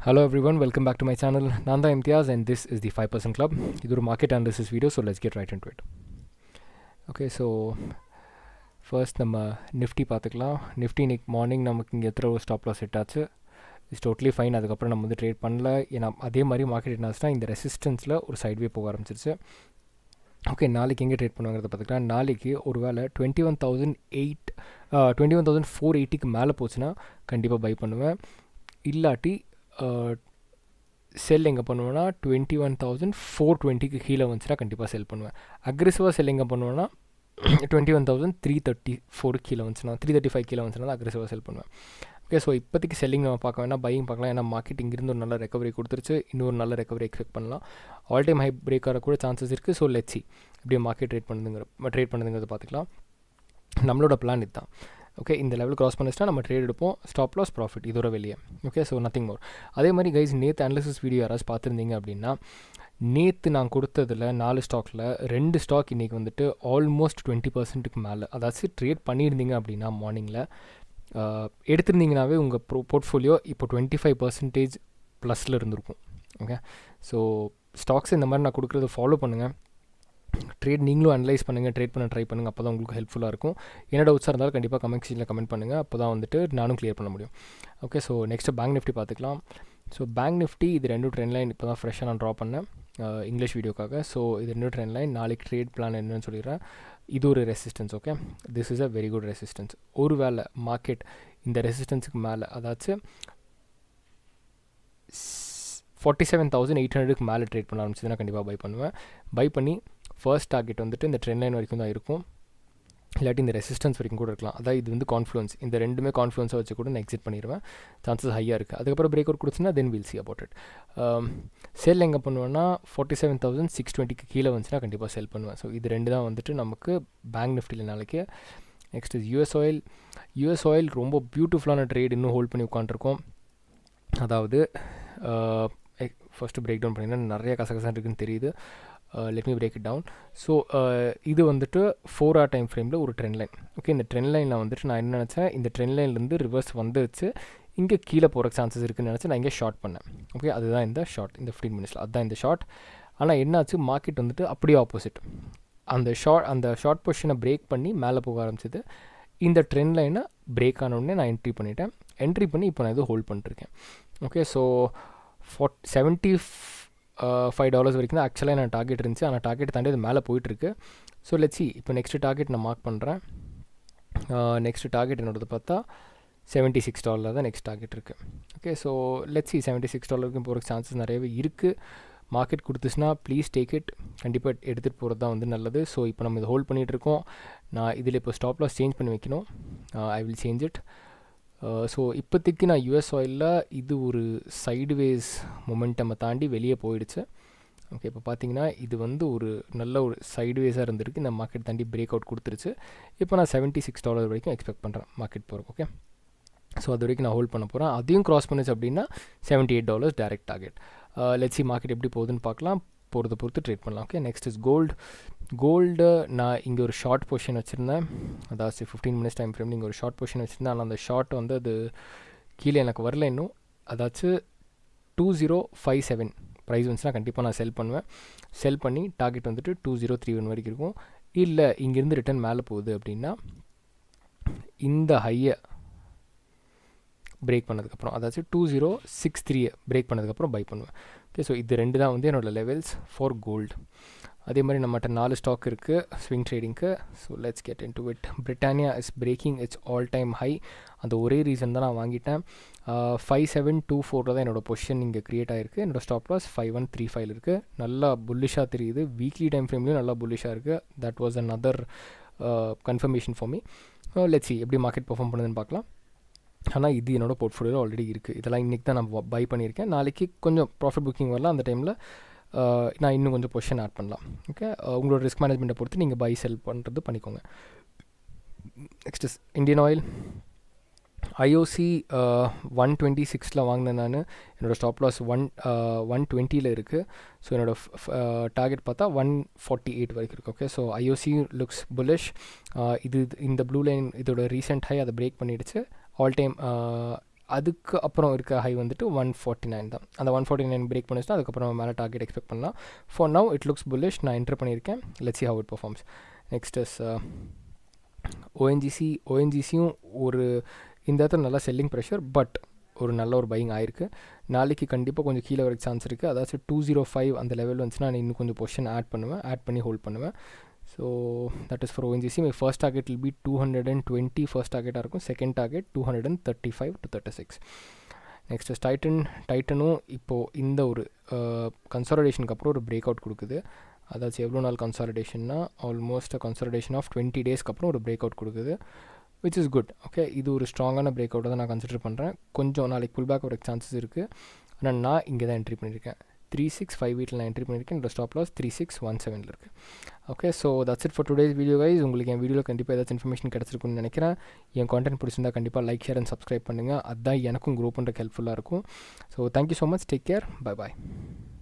Hello everyone, welcome back to my channel. Nanda Imtiaz and this is the 5% Club. This is a market analysis video, so let's get right into it. Okay, so first நம்ம Nifty பார்த்துக்கலாம். Nifty இன்னைக்கு morning நமக்கு இங்கே எத்தனை stop loss set ஆச்சு. It's totally fine. அதுக்கப்புறம் நம்ம வந்து ட்ரேட் பண்ணல. ஏன்னா அதே மாதிரி மார்க்கெட் என்ன ஆச்சுன்னா இந்த ரெசிஸ்டன்ஸில் ஒரு சைட்வே போக ஆரம்பிச்சிருச்சு. ஓகே, நாளைக்கு எங்கே ட்ரேட் பண்ணுவாங்கிறத பார்த்துக்கலாம். நாளைக்கு ஒரு வேளை 21,480க்கு மேலே போச்சுன்னா கண்டிப்பாக பை பண்ணுவேன். இல்லாட்டி செல் எங்கே பண்ணுவேன்னா 21,420க்கு கீழே வந்துச்சுன்னா கண்டிப்பாக செல் பண்ணுவேன். அக்ரெசிவாக செல் எங்கே பண்ணுவேன்னா 21,334 கீழே வந்துச்சுன்னா 335 கீழே வந்துச்சுன்னா தான் அக்ரெசிவாக செல் பண்ணுவேன். ஓகே, ஸோ இப்போதைக்கு செல்லிங் நம்ம பார்க்க வேணாம், பையிங் பார்க்கலாம். ஏன்னா மார்க்கெட் இங்கிருந்து ஒரு நல்ல ரெக்கவரி கொடுத்துருச்சு, இன்னொரு நல்ல ரெக்கவரி எக்ஸ்பெக்ட் பண்ணலாம். ஆல் டைம் ஹை பிரேக் ஆக கூட சான்சஸ் இருக்குது. ஸோ லெட்ஸ் சி இப்படியே மார்க்கெட் ட்ரேட் பண்ணுதுங்கிறத பார்த்துக்கலாம். நம்மளோட பிளான் இதுதான். ஓகே, இந்த லெவல் கிராஸ் பண்ணிச்சுன்னா நம்ம ட்ரேட் எடுப்போம், ஸ்டாப் லாஸ் ப்ராஃபிட் இதோட வெளியே. Okay, so nothing more. அதே மாதிரி கைஸ், நேற்று அனாலிசிஸ் வீடியோ யாராவது பார்த்துருந்தீங்க அப்படின்னா, நேற்று நான் கொடுத்ததில் 4 ஸ்டாக்கில் 2 ஸ்டாக் இன்றைக்கி வந்துட்டு ஆல்மோஸ்ட் 20%க்கு மேலே, அதாச்சும் ட்ரேட் பண்ணியிருந்தீங்க அப்படின்னா மார்னிங்கில் எடுத்திருந்தீங்கனாவே உங்கள் போர்ட்ஃபோலியோ இப்போ 25% ப்ளஸில் இருந்திருக்கும். ஓகே, ஸோ ஸ்டாக்ஸ் இந்த மாதிரி நான் கொடுக்குறத ஃபாலோ பண்ணுங்கள். ட்ரேட் நீங்களும் அனலைஸ் பண்ணுங்கள், ட்ரேட் பண்ண ட்ரை பண்ணுங்கள். அப்போ தான் உங்களுக்கு ஹெல்ப்ஃபுல்லாக இருக்கும். என்ன டவுட்ஸாக இருந்தாலும் கண்டிப்பாக கமெண்ட் செக்ஷனில் கமெண்ட் பண்ணுங்கள். அப்போ தான் வந்துட்டு நானும் கிளியர் பண்ண முடியும். Okay, so next bank Nifty பார்த்துக்கலாம். ஸோ பேங்க் நிஃப்டி இது 2 ட்ரெண்ட் லைன் இப்போ தான் ஃப்ரெஷ்ஷாக நான் ட்ரா பண்ணேன் இங்கிலீஷ் வீடியோக்காக. ஸோ இது 2 ட்ரெண்ட் லைன். நாளைக்கு ட்ரேட் பிளான் என்னன்னு சொல்லிடுறேன். இது ஒரு resistance. Okay, this is a very good resistance. ஒரு வேளை மார்க்கெட் இந்த ரெசிஸ்டன்ஸுக்கு மேலே, அதாச்சும் 47,800க்கு மேலே ட்ரேட் பண்ண ஆரம்பிச்சதுன்னா கண்டிப்பாக பை பண்ணுவேன். பை பண்ணி ஃபர்ஸ்ட் டார்கெட் வந்துட்டு இந்த ட்ரெண்ட் லைன் வரைக்கும் தான் இருக்கும், இல்லாட்டி இந்த ரெசிஸ்டன்ஸ் வரைக்கும் கூட இருக்கலாம். அதாவது இது வந்து கான்ஃப்ளூன்ஸ், இந்த ரெண்டுமே கான்ஃப்ளூன்ஸாக வச்சு கூட நான் எக்ஸிட் பண்ணிடுவேன். சான்சஸ் ஹையாக இருக்குது. அதுக்கப்புறம் பிரேக் அவுட் கொடுத்துன்னா then will see about it. Sell எங்கே பண்ணுவேன்னா 47,620க்கு கீழே வந்துச்சுன்னா கண்டிப்பாக செல் பண்ணுவேன். ஸோ இது 2 தான் வந்துட்டு நமக்கு பேங்க் நிஃப்டியில் நாளைக்கு. நெக்ஸ்ட் இஸ் யூஎஸ் ஆயில் ரொம்ப பியூட்டிஃபுல்லான ட்ரேட் இன்னும் ஹோல்ட் பண்ணி உட்காந்துருக்கோம். அதாவது ஃபஸ்ட்டு பிரேக் டவுன் பண்ணிங்கன்னா நிறைய கசகசம் இருக்குதுன்னு தெரியுது. Let me break it down. So இது வந்துட்டு 4 hour டைம் ஃப்ரேமில் ஒரு ட்ரெண்ட் லைன். ஓகே, இந்த ட்ரெண்ட் லைனில் வந்துட்டு நான் என்ன நினச்சேன், இந்த ட்ரெண்ட் லைன்லேருந்து ரிவர்ஸ் வந்துச்சு, இங்கே கீழே போகிற சான்சஸ் இருக்குதுன்னு நினச்சி நான் இங்கே ஷார்ட் பண்ணேன். ஓகே, அதுதான் இந்த ஷார்ட், இந்த 15 minutes அதுதான் இந்த ஷார்ட். ஆனால் என்னாச்சு, மார்க்கெட் வந்துட்டு அப்படியே ஆப்போசிட். அந்த ஷார்ட் பொசிஷனை பிரேக் பண்ணி மேலே போக ஆரம்பிச்சது. இந்த ட்ரெண்ட் லைனை பிரேக் ஆனோடனே நான் என்ட்ரி பண்ணிட்டேன். என்ட்ரி பண்ணி இப்போ நான் இது ஹோல்ட் பண்ணிட்டுருக்கேன். ஓகே, ஸோ $75 வரைக்கும் தான் ஆக்சுவலாக நான் டார்கெட் இருந்துச்சு. ஆனால் டார்கெட் தாண்டி அது மேலே போயிட்டுருக்கு. ஸோ லெட்ஸ் சி இப்போ நெக்ஸ்ட் டார்கெட் நான் மார்க் பண்ணுறேன். நெக்ஸ்ட் டார்கெட் என்னோடது பார்த்தா $76 தான் நெக்ஸ்ட் டார்கெட் இருக்குது. ஓகே, ஸோ லெட்ஸ் சி $76 போகிற சான்சஸ் நிறையவே இருக்குது. மார்க்கெட் கொடுத்துச்சுன்னா ப்ளீஸ் டேக் இட். கண்டிப்பாக எடுத்துகிட்டு போகிறது தான் வந்து நல்லது. ஸோ இப்போ நம்ம இதை ஹோல்ட் பண்ணிகிட்ருக்கோம். நான் இதில் இப்போ ஸ்டாப் லாஸ் சேஞ்ச் பண்ணி வைக்கணும். I will change it. So இப்போதைக்கு நான் யூஎஸ் ஆயிலில் இது ஒரு சைடுவேஸ் மொமெண்டமை தாண்டி வெளியே போயிடுச்சு. ஓகே, இப்போ பார்த்தீங்கன்னா இது வந்து ஒரு நல்ல ஒரு சைடுவேஸாக இருந்திருக்கு. இந்த மார்க்கெட் தாண்டி பிரேக் அவுட் கொடுத்துருச்சு. இப்போ நான் $76 வரைக்கும் எக்ஸ்பெக்ட் பண்ணுறேன் மார்க்கெட் போகிறோம். ஓகே, ஸோ அது வரைக்கும் நான் ஹோல்ட் பண்ண போகிறேன். அதையும் க்ராஸ் பண்ணுச்சு அப்படின்னா $78 direct target. Let's see market எப்படி போகுதுன்னு பார்க்கலாம். போகிறத பொறுத்து ட்ரேட் பண்ணலாம். Okay, next is gold. நான் இங்கே ஒரு ஷார்ட் பொசிஷன் வச்சுருந்தேன். அதாவது 15 minutes டைம் ஃப்ரேம் இங்கே ஒரு ஷார்ட் பொசிஷன் வச்சுருந்தேன். ஆனால் அந்த ஷார்ட் வந்து அது கீழே எனக்கு வரல இன்னும். அதாச்சும் 2057 ப்ரைஸ் வந்துச்சுன்னா கண்டிப்பாக நான் செல் பண்ணுவேன். செல் பண்ணி டார்கெட் வந்துட்டு 2031 வரைக்கும் இருக்கும். இல்லை இங்கேருந்து ரிட்டர்ன் மேலே போகுது அப்படின்னா இந்த ஹையை பிரேக் பண்ணதுக்கப்புறம், அதாச்சும் 2063 பிரேக் பண்ணதுக்கப்புறம் பை பண்ணுவேன். ஓகே, ஸோ இது 2 தான் வந்து என்னோடய லெவல்ஸ் ஃபார் கோல்டு. அதே மாதிரி நம்மகிட்ட 4 ஸ்டாக் இருக்குது ஸ்விங் ட்ரேடிங்க்கு. So let's get into it. Britannia is breaking its all time high. அந்த ஒரே ரீசன் தான் நான் வாங்கிட்டேன். 5724 தான் என்னோடய பொசிஷன் இங்கே க்ரியேட் ஆகிருக்கு. என்னோடய ஸ்டாப் லாஸ் 5135 இருக்குது. நல்லா புல்லிஷாக தெரியுது. வீக்லி டைம் ஃப்ரேம்லேயும் நல்லா புல்லிஷாக இருக்குது. That was another confirmation for me. Let's see எப்படி மார்க்கெட் பெர்ஃபார்ம் பண்ணுதுன்னு பார்க்கலாம். ஆனால் இது என்னோடய போர்ட்ஃபோலியோவில் ஆல்ரெடி இருக்குது. இதெல்லாம் இன்றைக்கி தான் நான் பை பண்ணியிருக்கேன். நாளைக்கு கொஞ்சம் ப்ராஃபிட் புக்கிங் வரலாம். அந்த டைமில் நான் இன்னும் கொஞ்சம் பொசிஷன் ஆட் பண்ணலாம். ஓகே, உங்களோட ரிஸ்க் மேனேஜ்மெண்ட்டை பொறுத்து நீங்கள் பை செல் பண்ணுறது பண்ணிக்கோங்க. Next is Indian oil. IOC 126 வாங்கினேன் நான். என்னோடய ஸ்டாப் லாஸ் 120 இருக்குது. ஸோ என்னோடய டார்கெட் பார்த்தா 148 வரைக்கும் இருக்குது. Okay, so IOC looks bullish. இது இந்த ப்ளூ லைன் இதோட ரீசெண்ட் ஹை அதை பிரேக் பண்ணிடுச்சு. ஆல் டைம் அதுக்கு அப்புறம் இருக்க ஹை வந்துட்டு 149 தான். அந்த 149 பிரேக் பண்ணிச்சுன்னா அதுக்கப்புறம் மேலே டார்கெட் எக்ஸ்பெக்ட் பண்ணலாம். For now it looks bullish. நான் என்டர் பண்ணியிருக்கேன். Let's see how it performs. Next is ஓஎன்ஜிசியும் ஒரு இந்த இடத்துல நல்லா செல்லிங் ப்ரெஷர், பட் ஒரு நல்ல ஒரு பையிங் ஆயிருக்கு. நாளைக்கு கண்டிப்பாக கொஞ்சம் கீழே வரைக்கும் சான்ஸ் இருக்குது. அதாச்சும் 205 அந்த லெவல் வந்துச்சுன்னா நான் இன்னும் கொஞ்சம் பொசிஷன் ஆட் பண்ணி ஹோல்ட் பண்ணுவேன். So that is for ONGC. My first target will be 220 first டார்கெட்டாக இருக்கும். Second target 235 to 36. Next is டைட்டனும் இப்போது இந்த ஒரு கன்சாலிடேஷனுக்கு அப்புறம் ஒரு பிரேக் அவுட் கொடுக்குது. அதாச்சும் எவ்வளோ நாள் கன்சாலிடேஷன்னா ஆல்மோஸ்ட் கன்சாலிடேஷன் ஆஃப் 20 டேஸ்க்கு அப்புறம் ஒரு பிரேக் அவுட் கொடுக்குது, விச் இஸ் குட். ஓகே, இது ஒரு ஸ்ட்ராங்கான பிரேக் அவுட்டை தான் நான் கன்சிடர் பண்ணுறேன். கொஞ்சம் நாளைக்கு புல் பேக் வர சான்சஸ் இருக்குது. ஆனால் நான் இங்கே தான் என்ட்ரி பண்ணியிருக்கேன். 3658 நான் என்ட்ரி பண்ணியிருக்கேன். என்னோட ஸ்டாப் லாஸ் 3617 இருக்குது. Okay, so that's it for today's video guys. உங்களுக்கு என் வீடியோவில் கண்டிப்பாக ஏதாச்சும் இன்ஃபர்மேஷன் கிடச்சிருக்குன்னு நினைக்கிறேன். என் கான்டென்ட் பிடிச்சிருந்தா கண்டிப்பாக லைக், ஷேர் அண்ட் சப்ஸ்கிரைப் பண்ணுங்கள். அதுதான் எனக்கும் க்ரோ பண்ணுறதுக்கு ஹெல்ப்ஃபுல்லாக இருக்கும். So thank you so much. Take care. Bye bye.